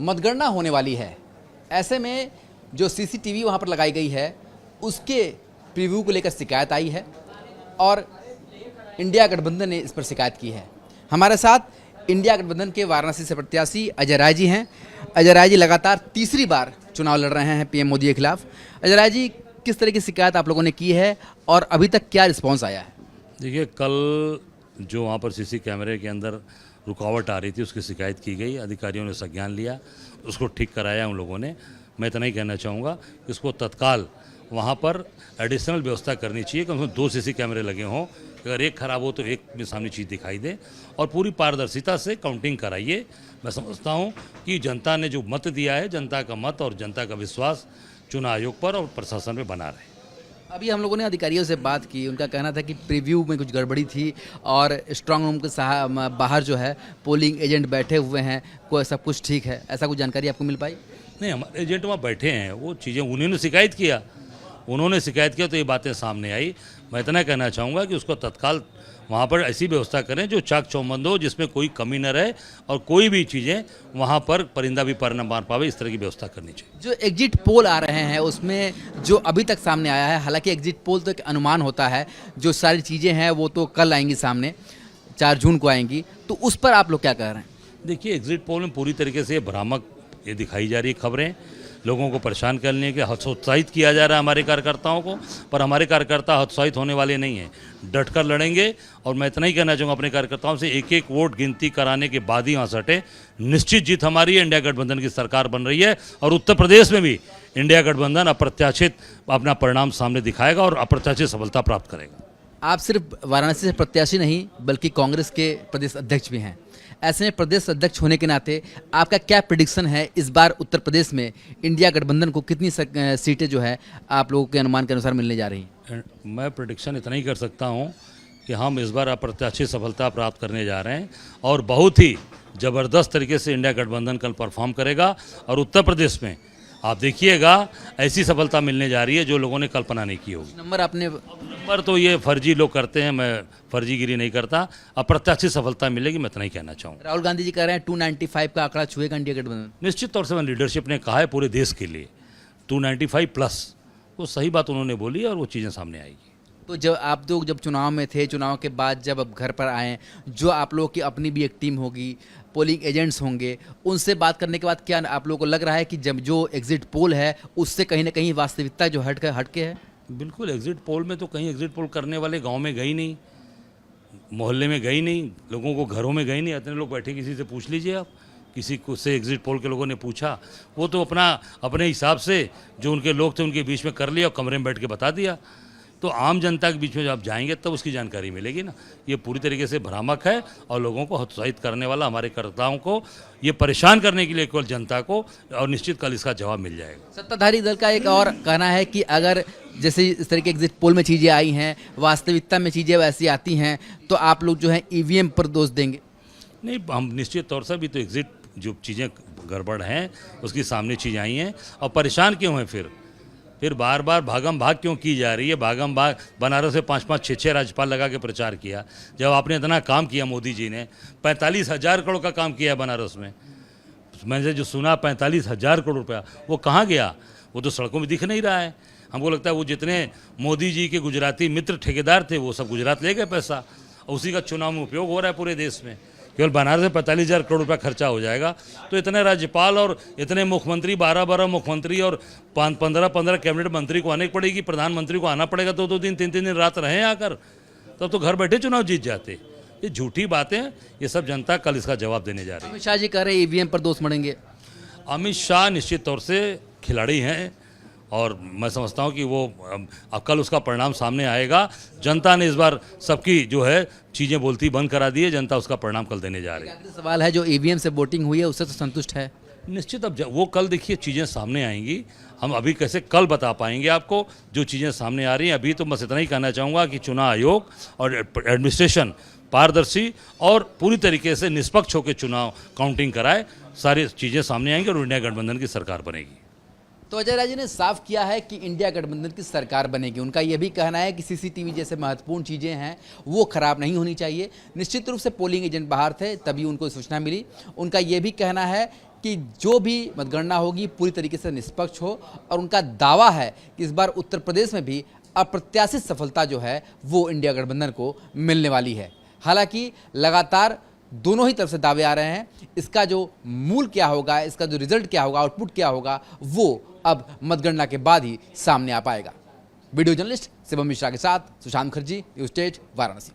मतगणना होने वाली है। ऐसे में जो सीसीटीवी वहाँ पर लगाई गई है उसके प्रीव्यू को लेकर शिकायत आई है और इंडिया गठबंधन ने इस पर शिकायत की है। हमारे साथ इंडिया गठबंधन के वाराणसी से प्रत्याशी अजय राय जी हैं। अजय राय जी लगातार तीसरी बार चुनाव लड़ रहे हैं पीएम मोदी के खिलाफ। अजय राय जी, किस तरह की शिकायत आप लोगों ने की है और अभी तक क्या रिस्पॉन्स आया है? देखिए, कल जो वहाँ पर सीसी कैमरे के अंदर रुकावट आ रही थी उसकी शिकायत की गई, अधिकारियों ने संज्ञान लिया, उसको ठीक कराया उन लोगों ने। मैं इतना ही कहना चाहूँगा कि इसको तत्काल वहाँ पर एडिशनल व्यवस्था करनी चाहिए कि उसमें 2 सीसी कैमरे लगे हों, अगर एक ख़राब हो तो एक में सामने चीज़ दिखाई दे और पूरी पारदर्शिता से काउंटिंग कराइए। मैं समझता हूँ कि जनता ने जो मत दिया है, जनता का मत और जनता का विश्वास चुनाव आयोग पर और प्रशासन में बना रहे। अभी हम लोगों ने अधिकारियों से बात की, उनका कहना था कि प्रीव्यू में कुछ गड़बड़ी थी और स्ट्रांग रूम के बाहर जो है पोलिंग एजेंट बैठे हुए हैं, कोई सब कुछ ठीक है। ऐसा कुछ जानकारी आपको मिल पाई? नहीं, हमारे एजेंट वहाँ बैठे हैं, वो चीज़ें उन्होंने शिकायत किया, तो ये बातें सामने आई। मैं इतना कहना चाहूँगा कि उसको तत्काल वहाँ पर ऐसी व्यवस्था करें जो चाक चौबंद हो, जिसमें कोई कमी न रहे और कोई भी चीज़ें वहाँ पर परिंदा भी पर न मार पावे, इस तरह की व्यवस्था करनी चाहिए। जो एग्जिट पोल आ रहे हैं उसमें जो अभी तक सामने आया है, हालांकि एग्जिट पोल तो एक अनुमान होता है, जो सारी चीज़ें हैं वो तो कल आएंगी सामने, 4 जून को आएंगी, तो उस पर आप लोग क्या कह रहे हैं? देखिए, एग्जिट पोल में पूरी तरीके से भ्रामक ये दिखाई जा रही खबरें, लोगों को परेशान करने के हतोत्साहित किया जा रहा है हमारे कार्यकर्ताओं को, पर हमारे कार्यकर्ता हतोत्साहित होने वाले नहीं हैं, डटकर लड़ेंगे। और मैं इतना ही कहना चाहूँगा अपने कार्यकर्ताओं से, एक एक वोट गिनती कराने के बाद ही वहाँ से हटे। निश्चित जीत हमारी है, इंडिया गठबंधन की सरकार बन रही है और उत्तर प्रदेश में भी इंडिया गठबंधन अप्रत्याशित अपना परिणाम सामने दिखाएगा और अप्रत्याशित सफलता प्राप्त करेगा। आप सिर्फ वाराणसी से प्रत्याशी नहीं बल्कि कांग्रेस के प्रदेश अध्यक्ष भी हैं। ऐसे में प्रदेश अध्यक्ष होने के नाते आपका क्या प्रेडिक्शन है इस बार उत्तर प्रदेश में इंडिया गठबंधन को कितनी सीटें जो है आप लोगों के अनुमान के अनुसार मिलने जा रही हैं? मैं प्रेडिक्शन इतना ही कर सकता हूँ कि हम इस बार अप्रत्याशित सफलता प्राप्त करने जा रहे हैं और बहुत ही ज़बरदस्त तरीके से इंडिया गठबंधन कल परफॉर्म करेगा और उत्तर प्रदेश में आप देखिएगा ऐसी सफलता मिलने जा रही है जो लोगों ने कल्पना नहीं की होगी। नंबर तो ये फर्जी लोग करते हैं, मैं फर्जीगिरी नहीं करता, अप्रत्याशित सफलता मिलेगी, मैं इतना ही कहना चाहूँगा। राहुल गांधी जी कह रहे हैं 295 का आंकड़ा छुएगा इंडिया गठबंधन। निश्चित तौर से मैं लीडरशिप ने कहा है पूरे देश के लिए 295 प्लस, वो सही बात उन्होंने बोली और वो चीज़ें सामने आएगी। तो जब आप लोग जब चुनाव में थे, चुनाव के बाद जब अब घर पर आए, जो आप लोगों की अपनी भी एक टीम होगी, पोलिंग एजेंट्स होंगे, उनसे बात करने के बाद क्या आप लोगों को लग रहा है कि जब जो एग्जिट पोल है उससे कहीं ना कहीं वास्तविकता जो हटके है? बिल्कुल, एग्जिट पोल में तो कहीं एग्जिट पोल करने वाले गांव में गई नहीं, मोहल्ले में गई नहीं, लोगों को घरों में गई नहीं। इतने लोग बैठे, किसी से पूछ लीजिए आप, किसी को से एग्जिट पोल के लोगों ने पूछा, वो तो अपने हिसाब से जो उनके लोग थे उनके बीच में कर लिया और कमरे में बैठ के बता दिया। तो आम जनता के बीच में जब आप जाएंगे तब उसकी जानकारी मिलेगी ना। ये पूरी तरीके से भ्रामक है और लोगों को हतोत्साहित करने वाला, हमारे कार्यकर्ताओं को ये परेशान करने के लिए केवल जनता को, और निश्चित कल इसका जवाब मिल जाएगा। सत्ताधारी दल का एक और कहना है कि अगर जैसे इस तरह के एग्जिट पोल में चीज़ें आई हैं, वास्तविकता में चीज़ें वैसी आती हैं, तो आप लोग जो है ईवीएम पर दोष देंगे। नहीं, हम निश्चित तौर से भी तो एग्जिट जो चीज़ें गड़बड़ हैं उसकी सामने चीज़ें आई हैं और परेशान क्यों हैं फिर बार बार भागम भाग क्यों की जा रही है? भागम भाग, बनारस से 5-5, 6-6 राज्यपाल लगा के प्रचार किया। जब आपने इतना काम किया, मोदी जी ने 45,000 करोड़ का काम किया है बनारस में, मैंने जो सुना 45,000 करोड़ रुपया, वो कहाँ गया? वो तो सड़कों में दिख नहीं रहा है। हमको लगता है वो जितने मोदी जी के गुजराती मित्र ठेकेदार थे वो सब गुजरात ले गए पैसा, उसी का चुनाव में उपयोग हो रहा है पूरे देश में। केवल बनारस में 45,000 करोड़ रुपया खर्चा हो जाएगा, तो इतने राज्यपाल और इतने मुख्यमंत्री, 12 मुख्यमंत्री और 15 कैबिनेट मंत्री को आने पड़ेगी, प्रधानमंत्री को आना पड़ेगा, 2-2 दिन 3-3 दिन रात रहें आकर, तब तो घर बैठे चुनाव जीत जाते। ये झूठी बातें, ये सब जनता कल इसका जवाब देने जा रही है। अमित शाह जी कह रहे हैं ईवीएम पर दोष मढ़ेंगे। अमित शाह निश्चित तौर से खिलाड़ी हैं और मैं समझता हूं कि वो अब कल उसका परिणाम सामने आएगा। जनता ने इस बार सबकी जो है चीज़ें बोलती बंद करा दी है, जनता उसका परिणाम कल देने जा रही है। सवाल है, जो ईवीएम से वोटिंग हुई है उससे तो संतुष्ट है? निश्चित, अब वो कल देखिए चीज़ें सामने आएंगी, हम अभी कैसे कल बता पाएंगे आपको जो चीज़ें सामने आ रही हैं। अभी तो बस इतना ही कहना चाहूँगा कि चुनाव आयोग और एडमिनिस्ट्रेशन पारदर्शी और पूरी तरीके से निष्पक्ष होकर चुनाव काउंटिंग कराए, सारी चीज़ें सामने आएंगी और इंडिया गठबंधन की सरकार बनेगी। तो अजय राय जी ने साफ किया है कि इंडिया गठबंधन की सरकार बनेगी। उनका यह भी कहना है कि सीसीटीवी जैसे महत्वपूर्ण चीज़ें हैं वो खराब नहीं होनी चाहिए। निश्चित रूप से पोलिंग एजेंट बाहर थे तभी उनको सूचना मिली। उनका यह भी कहना है कि जो भी मतगणना होगी पूरी तरीके से निष्पक्ष हो, और उनका दावा है कि इस बार उत्तर प्रदेश में भी अप्रत्याशित सफलता जो है वो इंडिया गठबंधन को मिलने वाली है। हालांकि लगातार दोनों ही तरफ से दावे आ रहे हैं, इसका जो मूल क्या होगा, इसका जो रिजल्ट क्या होगा, आउटपुट क्या होगा, वो अब मतगणना के बाद ही सामने आ पाएगा। वीडियो जर्नलिस्ट शिवम मिश्रा के साथ सुशांत मुखर्जी, न्यूज़ 8 वाराणसी।